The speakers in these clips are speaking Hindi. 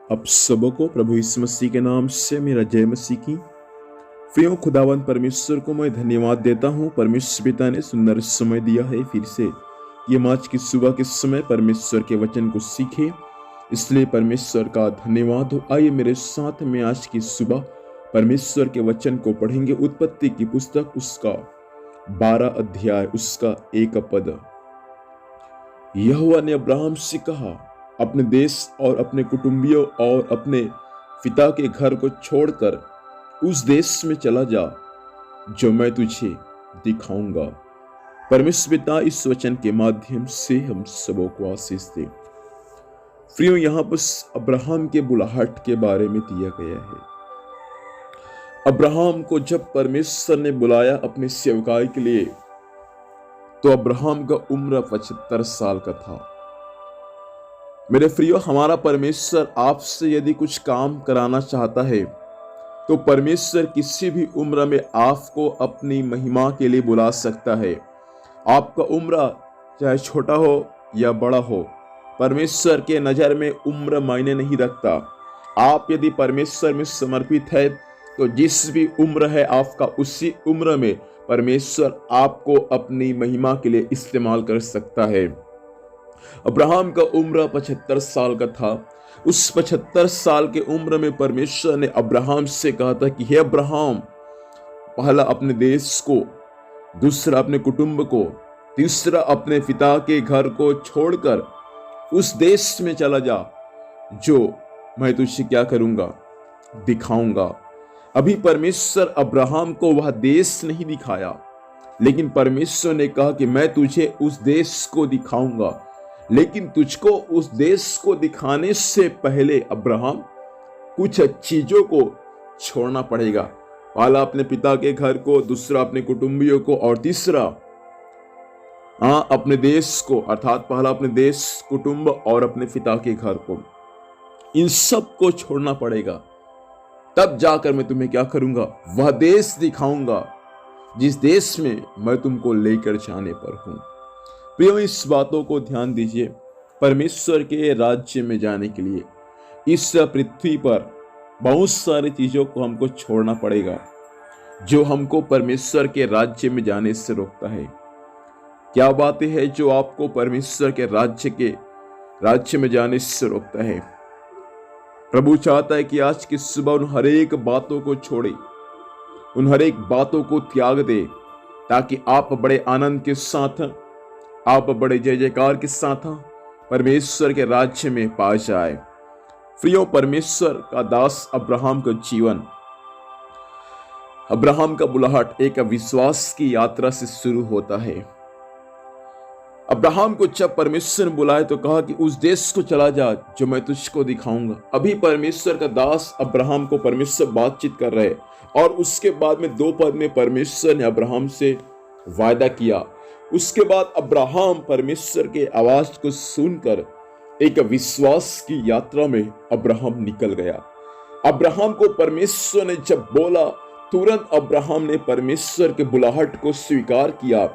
आप सबको प्रभु यीशु मसीह के नाम से मेरा जय मसीह की। प्रियो खुदावंद परमेश्वर को मैं धन्यवाद देता हूँ। परमेश्वर पिता ने सुंदर समय दिया है फिर से ये आज की सुबह के समय परमेश्वर के वचन को सीखे, इसलिए परमेश्वर का धन्यवाद हो। आइए मेरे साथ में आज की सुबह परमेश्वर के वचन को पढ़ेंगे। उत्पत्ति की पुस्तक उसका 12 अध्याय उसका 1 पद। यहोवा ने अब्राहम से कहा, अपने देश और अपने कुटुंबियों और अपने पिता के घर को छोड़कर उस देश में चला जा जो मैं तुझे दिखाऊंगा। परमेश्वर पिता इस वचन के माध्यम से हम सबों को आशीष दे। प्रियो, यहां पर अब्राहम के बुलाहट के बारे में दिया गया है। अब्राहम को जब परमेश्वर ने बुलाया अपने सेवकाई के लिए, तो अब्राहम का उम्र 75 साल का था। मेरे प्रियो, हमारा परमेश्वर आपसे यदि कुछ काम कराना चाहता है तो परमेश्वर किसी भी उम्र में आपको अपनी महिमा के लिए बुला सकता है। आपका उम्र चाहे छोटा हो या बड़ा हो, परमेश्वर के नजर में उम्र मायने नहीं रखता। आप यदि परमेश्वर में समर्पित है तो जिस भी उम्र है आपका, उसी उम्र में परमेश्वर आपको अपनी महिमा के लिए इस्तेमाल कर सकता है। अब्राहम का उम्र 75 साल का था। उस 75 साल के उम्र में परमेश्वर ने अब्राहम से कहा था कि हे अब्राहम, पहला अपने देश को, दूसरा अपने कुटुंब को, तीसरा अपने पिता के घर को छोड़कर उस देश में चला जा जो मैं तुझे क्या करूंगा, दिखाऊंगा। अभी परमेश्वर अब्राहम को वह देश नहीं दिखाया, लेकिन परमेश्वर ने कहा कि मैं तुझे उस देश को दिखाऊंगा। लेकिन तुझको उस देश को दिखाने से पहले अब्राहम कुछ चीजों को छोड़ना पड़ेगा। पहला अपने पिता के घर को, दूसरा अपने कुटुंबियों को, और तीसरा अपने देश को, अर्थात पहला अपने देश, कुटुंब और अपने पिता के घर को। इन सब को छोड़ना पड़ेगा, तब जाकर मैं तुम्हें क्या करूंगा, वह देश दिखाऊंगा जिस देश में मैं तुमको लेकर जाने पर हूं। प्रियो, इस बातों को ध्यान दीजिए। परमेश्वर के राज्य में जाने के लिए इस पृथ्वी पर बहुत सारी चीजों को हमको छोड़ना पड़ेगा जो हमको परमेश्वर के राज्य में जाने से रोकता है। क्या बातें हैं जो आपको परमेश्वर के राज्य में जाने से रोकता है? प्रभु चाहता है कि आज की सुबह उन हर एक बातों को छोड़े, उन हर एक बातों को त्याग दे, ताकि आप बड़े आनंद के साथ, आप बड़े जय जयकार के साथ परमेश्वर के राज्य में पा जाए। प्रियो, परमेश्वर का दास अब्राहम का जीवन, अब्राहम का बुलाहट एक विश्वास की यात्रा से शुरू होता है। अब्राहम को जब परमेश्वर ने बुलाया तो कहा कि उस देश को चला जा जो मैं तुझको दिखाऊंगा। अभी परमेश्वर का दास अब्राहम को परमेश्वर बातचीत कर रहे, और उसके बाद में 2 पद में परमेश्वर ने अब्राहम से वायदा किया। उसके बाद अब्राहम परमेश्वर के आवाज को सुनकर एक विश्वास की यात्रा में अब्राहम निकल गया। अब्राहम को परमेश्वर ने जब बोला, तुरंत अब्राहम ने परमेश्वर के बुलाहट को स्वीकार किया,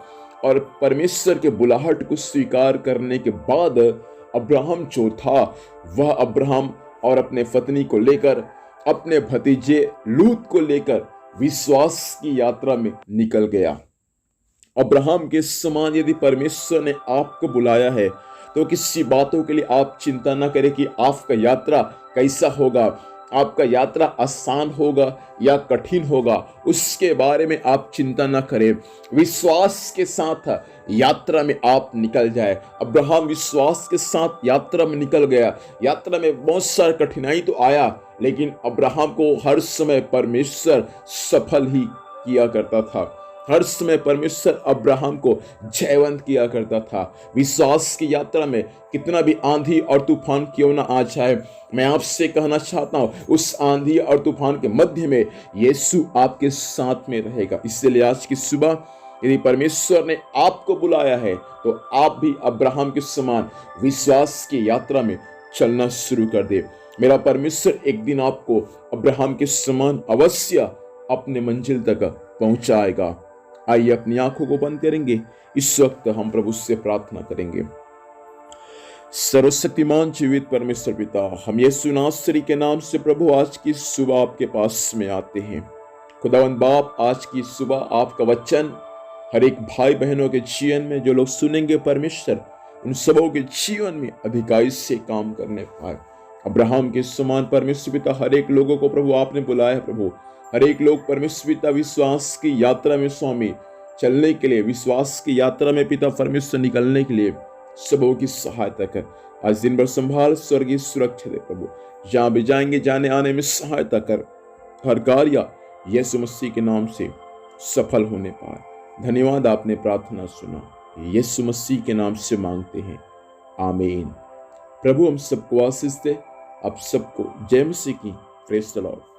और परमेश्वर के बुलाहट को स्वीकार करने के बाद अब्राहम जो था वह अब्राहम और अपने पत्नी को लेकर, अपने भतीजे लूत को लेकर विश्वास की यात्रा में निकल गया। अब्राहम के समान यदि परमेश्वर ने आपको बुलाया है तो किसी बातों के लिए आप चिंता ना करें कि आपका यात्रा कैसा होगा, आपका यात्रा आसान होगा या कठिन होगा, उसके बारे में आप चिंता ना करें। विश्वास के साथ यात्रा में आप निकल जाए। अब्राहम विश्वास के साथ यात्रा में निकल गया। यात्रा में बहुत सारा कठिनाई तो आया, लेकिन अब्राहम को हर समय परमेश्वर सफल ही किया करता था। हर समय परमेश्वर अब्राहम को जयवंत किया करता था। विश्वास की यात्रा में कितना भी आंधी और तूफान क्यों ना आ जाए, मैं आपसे कहना चाहता हूं, उस आंधी और तूफान के मध्य में यीशु आपके साथ में रहेगा। इसलिए आज की सुबह यदि परमेश्वर ने आपको बुलाया है तो आप भी अब्राहम के समान विश्वास की यात्रा में चलना शुरू कर दे। मेरा परमेश्वर एक दिन आपको अब्राहम के समान अवश्य अपने मंजिल तक पहुंचाएगा। आइए अपनी आंखों को बंद करेंगे। इस वक्त हम प्रभु से प्रार्थना करेंगे। सर्वशक्तिमान जीवित परमेश्वर पिता, हम यीशु नासरी के नाम से प्रभु आज की सुबह आपके पास में आते हैं। खुदावंद बाप, आज की सुबह आपका वचन हर एक भाई बहनों के जीवन में, जो लोग सुनेंगे परमेश्वर, उन सबों के जीवन में अधिकारी से काम करने पाए। अब्राहम के समान परमेश्वर पिता हर एक लोगों को प्रभु आपने बुलाया है। प्रभु हर एक लोग परमेश्वर पिता विश्वास की यात्रा में स्वामी चलने के लिए, विश्वास की यात्रा में पिता परमेश्वर निकलने के लिए सबों की सहायता कर। आज दिन भर संभाल, स्वर्गीय सुरक्षा दे प्रभु, जहां भी जाएंगे जाने आने में सहायता कर। हर कार्य यीशु मसीह के नाम से सफल होने पाए। धन्यवाद, आपने प्रार्थना सुना, यीशु मसीह के नाम से मांगते हैं, आमीन। प्रभु हम सबको आशीष दे। आप सबको जय मसीह की। Praise the Lord.